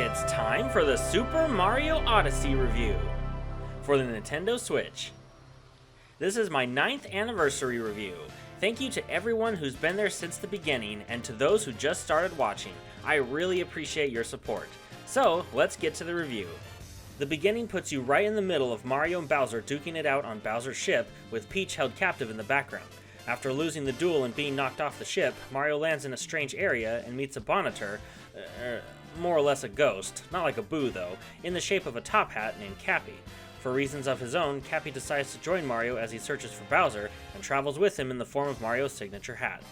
It's time for the Super Mario Odyssey review for the Nintendo Switch. This is my 9th anniversary review. Thank you to everyone who's been there since the beginning, and to those who just started watching. I really appreciate your support. So, let's get to the review. The beginning puts you right in the middle of Mario and Bowser duking it out on Bowser's ship, with Peach held captive in the background. After losing the duel and being knocked off the ship, Mario lands in a strange area and meets a Bonitor, more or less a ghost, not like a Boo though, in the shape of a top hat named Cappy. For reasons of his own, Cappy decides to join Mario as he searches for Bowser, and travels with him in the form of Mario's signature hat.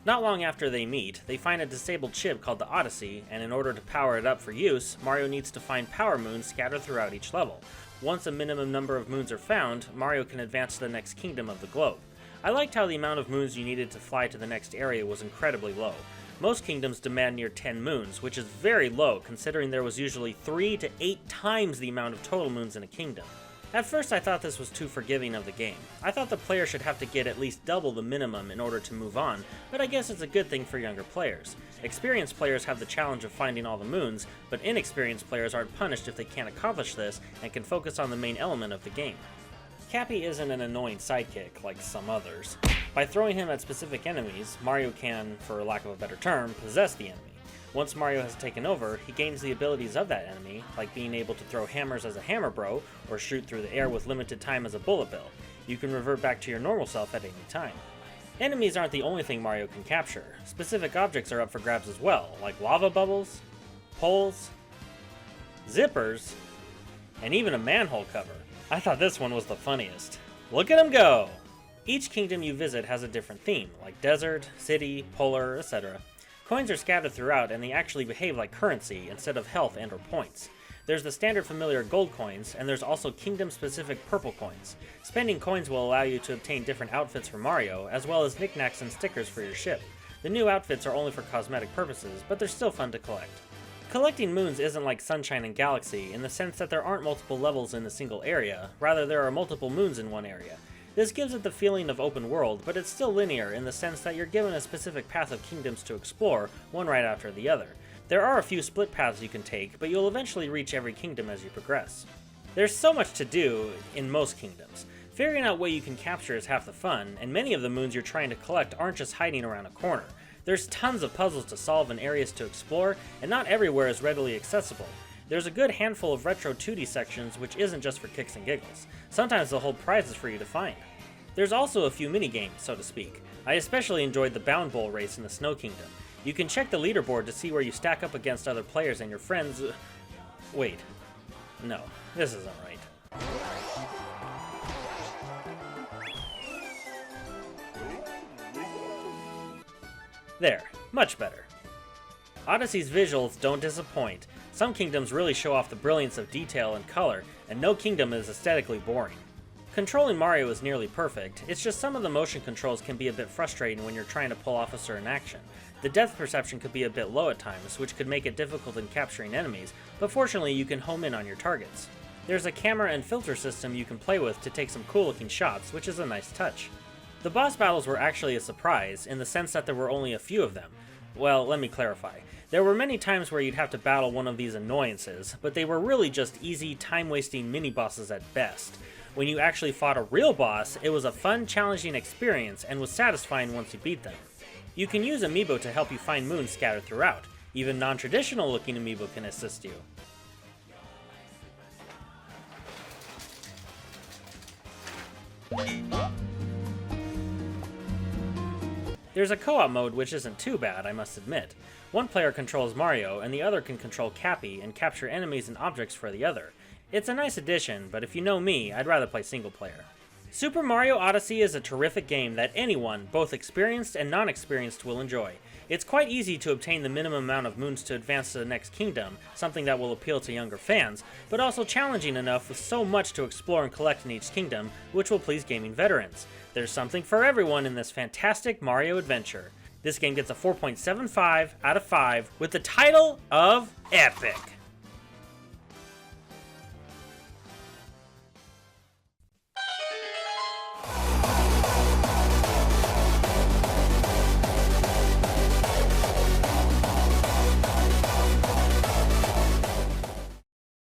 Not long after they meet, they find a disabled chip called the Odyssey, and in order to power it up for use, Mario needs to find power moons scattered throughout each level. Once a minimum number of moons are found, Mario can advance to the next kingdom of the globe. I liked how the amount of moons you needed to fly to the next area was incredibly low. Most kingdoms demand near 10 moons, which is very low considering there was usually 3 to 8 times the amount of total moons in a kingdom. At first I thought this was too forgiving of the game. I thought the player should have to get at least double the minimum in order to move on, but I guess it's a good thing for younger players. Experienced players have the challenge of finding all the moons, but inexperienced players aren't punished if they can't accomplish this and can focus on the main element of the game. Cappy isn't an annoying sidekick like some others. By throwing him at specific enemies, Mario can, for lack of a better term, possess the enemy. Once Mario has taken over, he gains the abilities of that enemy, like being able to throw hammers as a Hammer Bro, or shoot through the air with limited time as a Bullet Bill. You can revert back to your normal self at any time. Enemies aren't the only thing Mario can capture. Specific objects are up for grabs as well, like lava bubbles, poles, zippers, and even a manhole cover. I thought this one was the funniest. Look at him go! Each kingdom you visit has a different theme, like desert, city, polar, etc. Coins are scattered throughout, and they actually behave like currency instead of health and or points. There's the standard familiar gold coins, and there's also kingdom-specific purple coins. Spending coins will allow you to obtain different outfits for Mario, as well as knickknacks and stickers for your ship. The new outfits are only for cosmetic purposes, but they're still fun to collect. Collecting moons isn't like Sunshine and Galaxy in the sense that there aren't multiple levels in a single area, rather there are multiple moons in one area. This gives it the feeling of open world, but it's still linear in the sense that you're given a specific path of kingdoms to explore, one right after the other. There are a few split paths you can take, but you'll eventually reach every kingdom as you progress. There's so much to do in most kingdoms. Figuring out what you can capture is half the fun, and many of the moons you're trying to collect aren't just hiding around a corner. There's tons of puzzles to solve and areas to explore, and not everywhere is readily accessible. There's a good handful of retro 2D sections which isn't just for kicks and giggles. Sometimes they'll hold prizes for you to find. There's also a few mini-games, so to speak. I especially enjoyed the Bound Bowl race in the Snow Kingdom. You can check the leaderboard to see where you stack up against other players and your friends. Wait. No, this isn't right. There, much better. Odyssey's visuals don't disappoint. Some kingdoms really show off the brilliance of detail and color, and no kingdom is aesthetically boring. Controlling Mario is nearly perfect, it's just some of the motion controls can be a bit frustrating when you're trying to pull off a certain action. The depth perception could be a bit low at times, which could make it difficult in capturing enemies, but fortunately you can home in on your targets. There's a camera and filter system you can play with to take some cool looking shots, which is a nice touch. The boss battles were actually a surprise, in the sense that there were only a few of them. Well, let me clarify. There were many times where you'd have to battle one of these annoyances, but they were really just easy, time-wasting mini-bosses at best. When you actually fought a real boss, it was a fun, challenging experience and was satisfying once you beat them. You can use Amiibo to help you find moons scattered throughout. Even non-traditional looking Amiibo can assist you. There's a co-op mode which isn't too bad, I must admit. One player controls Mario, and the other can control Cappy and capture enemies and objects for the other. It's a nice addition, but if you know me, I'd rather play single player. Super Mario Odyssey is a terrific game that anyone, both experienced and non-experienced, will enjoy. It's quite easy to obtain the minimum amount of moons to advance to the next kingdom, something that will appeal to younger fans, but also challenging enough with so much to explore and collect in each kingdom, which will please gaming veterans. There's something for everyone in this fantastic Mario adventure. This game gets a 4.75 out of 5 with the title of Epic.